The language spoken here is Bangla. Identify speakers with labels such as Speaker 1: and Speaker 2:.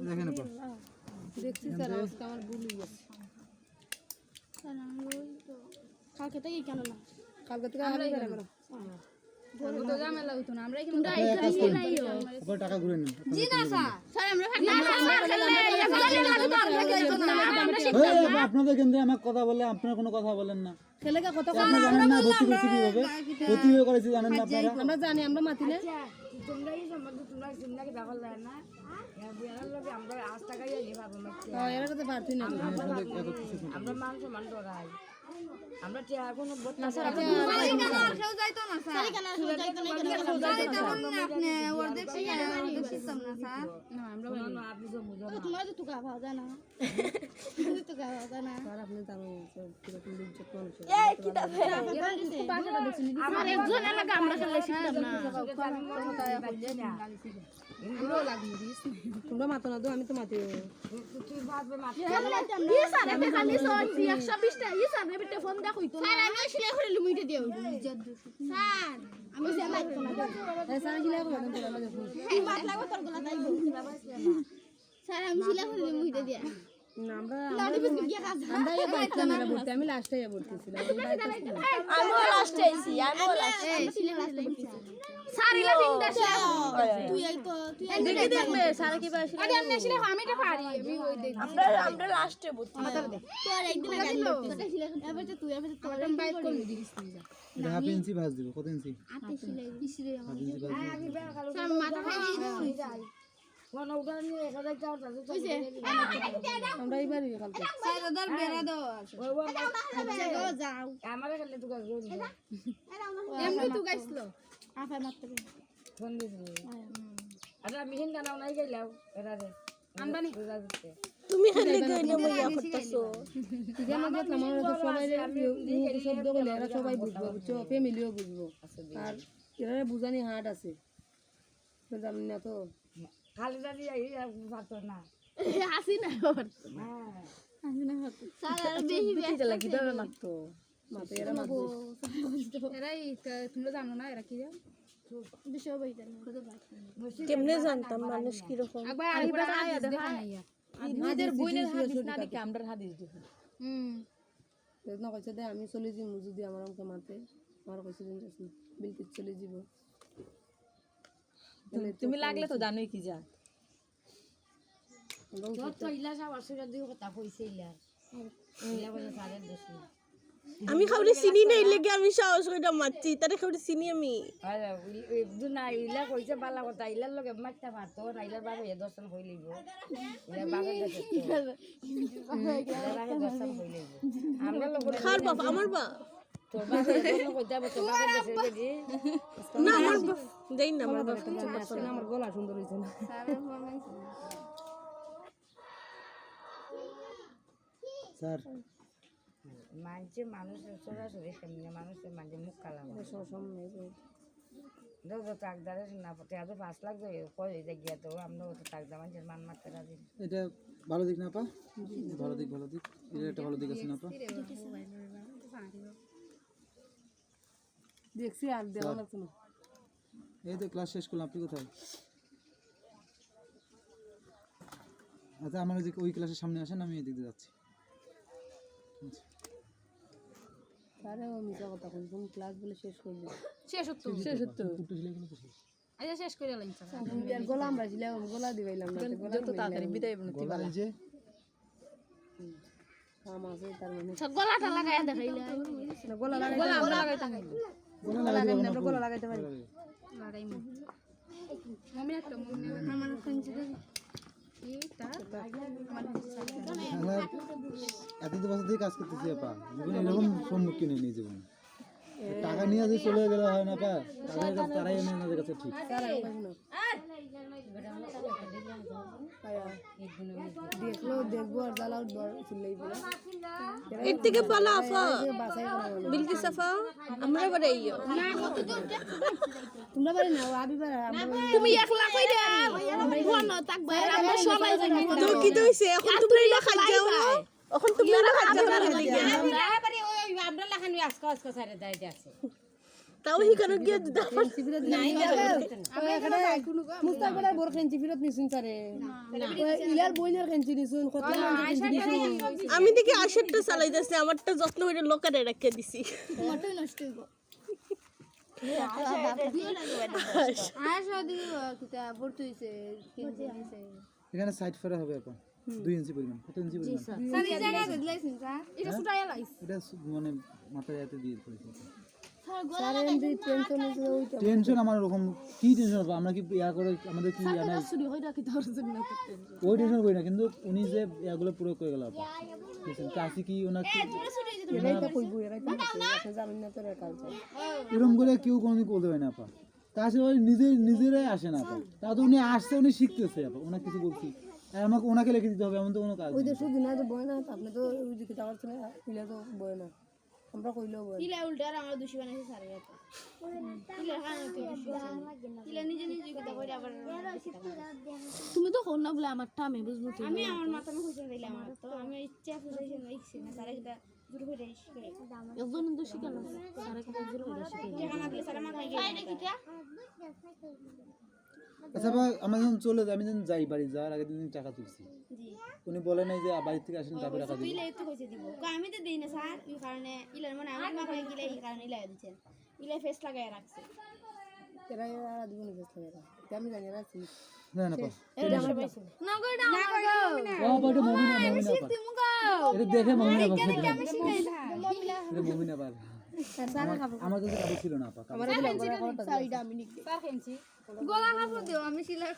Speaker 1: দেখেন আপা
Speaker 2: দেখছি স্যার আজকে আমার ভুল হয়ে গেছে
Speaker 3: কালকে থেকে কেন না
Speaker 2: কালকে থেকে আমি বেরোবো
Speaker 3: তো ঝামেলা হইতো না আমরা
Speaker 1: আপা টাকা ঘুরে নিন
Speaker 3: জি না স্যার আমরা
Speaker 1: আপনাদের কেন্দ্রে আমাকে কথা বলে আপনারা কোনো কথা বলেন না
Speaker 2: ছেলেকে কত
Speaker 1: আপনি জানেন না ভর্তি করছি কিভাবে ভর্তি হয়ে করেছি জানেন না আপনারা
Speaker 2: আমরা জানি আমরা মাতিলে
Speaker 4: তোমরা এই সম্বন্ধ তোমরা চিন্তাকে ব্যাপার লাগে না বিয়ার লগে আমরা 8 টাকাই নিয়ে পাবো না
Speaker 2: এরা কথা পারছি না
Speaker 4: আমরা মান সম্মান করাই আমরা টিয়া কোনো বদনা
Speaker 3: স্যার কেউ যাইতো না স্যার কেন যাইতো না আপনি অর্ধেক সিস্টেম না স্যার
Speaker 4: না আমরা না আপনি তো বুঝো না
Speaker 3: তোমরা তো তুকা পাওয়া যায় না তুকা পাওয়া যায় না
Speaker 2: স্যার আপনি জানো কিরকম ইজ্জত মানুষ
Speaker 3: এই কি দা বাসাটা দেখছেন আমার একজন এলাকা আমরা খেলে সিস্টেম না
Speaker 2: তোমরা মাতো না তো আমি তো মাতি
Speaker 4: তুই ভাববে মাথা
Speaker 3: এই স্যার আমি খালি 120 টা এই স্যার নেবিতে ফোন দেখো তো স্যার আমি আসলে করে লিমিটে দিও স্যার আমি সে লাগতো না
Speaker 2: স্যার কি লাগবে বলেন তো আমরা দেখুন
Speaker 3: এই বাত লাগো তোর গলা তাই স্যার আমি সিলা করে লিমিটে দিয়া
Speaker 2: না আমরা
Speaker 3: লাডি বিস্কুট গিয়া কাজ
Speaker 2: আমরা এই বাইকটা মেরে ভর্তি আমি লাস্টে ভর্তিছিলাম
Speaker 3: আমি লাস্টে আইছি আমি লাস্টে সিলা লাস্টে স্যার ইলা তিনটা তুই এই তো তুই দেখি দেখবে স্যার কি পাইছ আরে আমি আসলে আমি এটা পারি আমি ওই দেখ আমরা লাস্টে ভর্তি তোর একদিন আগে তোটা সিলা এবার তো তুই এবার তোর বাইক করবি দিস তুই যা
Speaker 1: এটা হাফ ইঞ্চি ভাঁজ দিব কত ইঞ্চি
Speaker 3: আতে সিলাই বিসরে
Speaker 1: হাফ ইঞ্চি ভাঁজ দিব
Speaker 4: আগে বের কালো
Speaker 3: স্যার মাথা খাই দিই যাই
Speaker 4: কোন উদাহরণ নিয়ে 1000 টাকা তাতে
Speaker 2: আমরা এইবারই কালকে
Speaker 3: স্যার ওদের বেরা দাও
Speaker 4: ওই
Speaker 3: আচ্ছা যাও
Speaker 4: আমারে গেলে তো গাছ গই
Speaker 3: এমনি তো গাইছলো আফা মারতে
Speaker 4: ফোন দিছিল আরে মিহিন গানাও নাই গেলাও এরারে
Speaker 3: আনবানি
Speaker 4: তুমি
Speaker 3: খালি কইলে মইয়া করতেছো
Speaker 2: ঠিক আছে দেখলাম আমরা তো সবাই শব্দ বলে এরা সবাই বুঝবো বুঝছো ফ্যামিলিও বুঝবো আর এরা বুঝানি হাট আছে জানি না তো
Speaker 4: খালি দাঁড়ি এই ভাত না
Speaker 3: হাসি না
Speaker 4: হ্যাঁ
Speaker 3: হাসি না স্যার আর বেশি বেশি
Speaker 2: লাগি দাও না তো মাতে এরা মাত
Speaker 3: এরাই তোমরা জানো না এরা কি জানো বিষয় বইটা
Speaker 5: কেমনে জানতাম মানুষ কি রকম
Speaker 3: একবার আরেকবার আয়া দেখা নাইয়া
Speaker 2: নিজের বইনের হাদিস না নাকি আমরার হাদিস দেখো
Speaker 3: হুম
Speaker 2: না কইছে দে আমি চলে যাই যদি আমার আমাকে মাতে আমার কইছে দিন যাস না বিলকিত চলে যাব
Speaker 5: তুমি লাগলে তো জানোই কি যা
Speaker 4: তো ইলা সব আসলে দুই কথা কইছে ইলা ইলা বলে সারের দোষ না
Speaker 5: আমি খাওয়ারে চিনি নাই লেগে আমি সাহস কইরা মারছি তারে খাওয়ারে চিনি আমি
Speaker 4: আরে দুনা ইলা কইছে বালা কথা ইলার লগে মারতে পারতো না ইলার বাবা এ দর্শন হই লইব ইলা বাবা দেশে ইলার আগে দর্শন হই লইব আমরা লোক
Speaker 5: খার বাপ আমার বা
Speaker 4: তোর বাবা এর কইতে হবে তোর বাবা দেশে গেছি
Speaker 5: না আমার দেই না আমার বাপ
Speaker 2: আসলে আমার গলা সুন্দর হইছে না
Speaker 1: স্যার
Speaker 4: মানছে মানুষের সরাসরি সামনে মানুষের মাঝে মুখ কালাম তো টাকদারে না পড়তে আজ 5 লাখ কয় গিয়া তো আমরা তো টাকদা মানুষের মান মারতে রাজি
Speaker 1: এটা ভালো দিক না আপা ভালো দিক এটা একটা ভালো দিক আছে না আপা
Speaker 2: দেখছি আর দেওয়া লাগছে না
Speaker 1: এই তো ক্লাস শেষ করলাম আপনি কোথায় আচ্ছা আমার ওই ক্লাসের সামনে আসেন আমি এদিক দিয়ে যাচ্ছি
Speaker 2: আরে ও মিছা কথা কই কোন ক্লাস বলে শেষ করবে
Speaker 3: শেষ হতো
Speaker 1: টুকটু ছিলে গেল তো শেষ
Speaker 3: আচ্ছা শেষ করে লাইন স্যার
Speaker 2: আর গোলা আমরা ছিলাম গোলা দিবাইলাম না গোলা তো তাড়াতাড়ি বিদায় বলতে
Speaker 1: গলা এই যে
Speaker 2: কাম আছে তার মানে
Speaker 3: সব গলাটা লাগায়া দেখাইলে
Speaker 2: গোলা লাগাইতে
Speaker 1: গলা লাগাই দিব
Speaker 2: আমরা গোলা লাগাইতে পারি
Speaker 3: লাগাই মমি একটা মমি আমার কাছে এইটা
Speaker 1: আমরা এত বছর থেকে কাজ করতেছি আপা জীবনে এরকম সম্মুখীন হয়নি জীবনে টাকা নিয়ে যদি চলে গেলে হয় না আপা তারাই এনে আমাদের কাছে ঠিক
Speaker 2: দেখলো দেখবো আর জ্বালাও চিল্লাই বলে
Speaker 5: এর থেকে পালা আফা বিলকি সাফা আমরা বারে ইয়ো
Speaker 2: তোমরা বারে না আবি বারে
Speaker 3: তুমি একলা কইরা ফোন থাকবা আমরা সবাই জানি
Speaker 5: তো কি হইছে এখন তুমি না খাই যাও এখন তুমি না খাই যাও
Speaker 4: আমরা বাড়ি ওই আমরা লাখানি আজকে সারে যাইতে আছে
Speaker 5: তাও হিকানো গিয়ে দিতে
Speaker 2: খেঞ্চি ফিরত মুস্তাকবেলার বড় খেঞ্চি ফিরত নিছুন তারে ইলার বইনের খেঞ্চি নিছুন কতলা মানুষ খেঞ্চি নিছুন
Speaker 5: আমি দেখি আশেরটা চালাইতেছি আমারটা যত্ন করে লোকারে রেখে দিছি
Speaker 3: মোটই নষ্ট হইব কিতা ভর্তি হইছে কিনতে দিছে
Speaker 1: এখানে সাইড ফেরা হবে আপা 2 ইঞ্চি পরিমাণ কত ইঞ্চি পরিমাণ
Speaker 3: স্যার এই জায়গা দিলাইছেন স্যার এটা সুটাইয়া লাইছ
Speaker 1: এটা মানে মাথায় হাতে দিয়ে পড়েছে
Speaker 3: স্যার
Speaker 2: স্যার এমনি টেনশন হইছে ওইটা
Speaker 1: টেনশন আমার ওরকম কি টেনশন হবে আমরা কি ইয়া করে আমাদের কি জানা
Speaker 3: চুরি হই রাখি তোর জন্য
Speaker 1: ওই টেনশন করি না কিন্তু উনি যে ইয়াগুলো পুরো করে গেল আপা বুঝছেন কাছে কি ওনাকে
Speaker 2: এরাই তো কইবো এরাই তো আপনি জানেন না তোর কালচার
Speaker 1: এরকম করে কেউ কোনোদিন বলতে পারে না আপা কাছে ওই নিজেরাই আসে না আপা তা তো উনি আসছে উনি শিখতেছে আপা ওনাকে কিছু বলছি আর আমাকে ওনাকে লিখে দিতে হবে এমন তো কোনো কাজ
Speaker 2: ওই
Speaker 1: নেই।
Speaker 2: যে শুধু না তো বয় না আপনি তো ওই দিকে টাকার ছিল ইলা তো বয় না আমরা কইলেও বয়
Speaker 3: ইলা উল্টা আর আমরা দোষী বানাইছে স্যার এটা ইলা কারণে তো ইলা নিজে নিজে কথা কইরা আবার তুমি তো কোন না বলে আমারটা আমি বুঝবো আমি আমার মাথা না খুঁজে দিলে আমার তো আমি ইচ্ছা ফুজাইছে না ইচ্ছে না স্যার এটা জোর করে শিখে একজন তো শিখালো স্যার এটা জোর করে শিখে টাকা না দিলে স্যার আমাকে গিয়ে এটা কিটা
Speaker 1: আচ্ছা ভাই আমরা যখন চলে যাই আমি যখন যাই বাড়ি যাওয়ার আগে দিন টাকা তুলছি
Speaker 3: জি
Speaker 1: উনি বলে নাই যে বাড়ি থেকে আসেন তারপর টাকা দিই
Speaker 3: ইলা তো কইছে দিব আমি তো দেই না স্যার এই কারণে ইলার মানে আমার মা কই গিলা এই কারণে ইলা দিছেন ইলা ফেস লাগায় রাখছে
Speaker 2: এরাই আর জীবন বেশ লাগে আমি জানি না চিনি
Speaker 1: না না পা
Speaker 3: না গো না গো
Speaker 1: ও বাড়ি মমিনা
Speaker 3: তুমি গো
Speaker 1: এটা দেখে মমিনা বসে
Speaker 3: আমি শিখাই না মমিলা
Speaker 1: এটা মমিনা পার আমার কাছে কাপড় ছিল না আপা
Speaker 2: আমার তো লম্বা
Speaker 3: সাইড আমি নিকি স্যার খেনছি গলা কাপড় দিও আমি সিলাই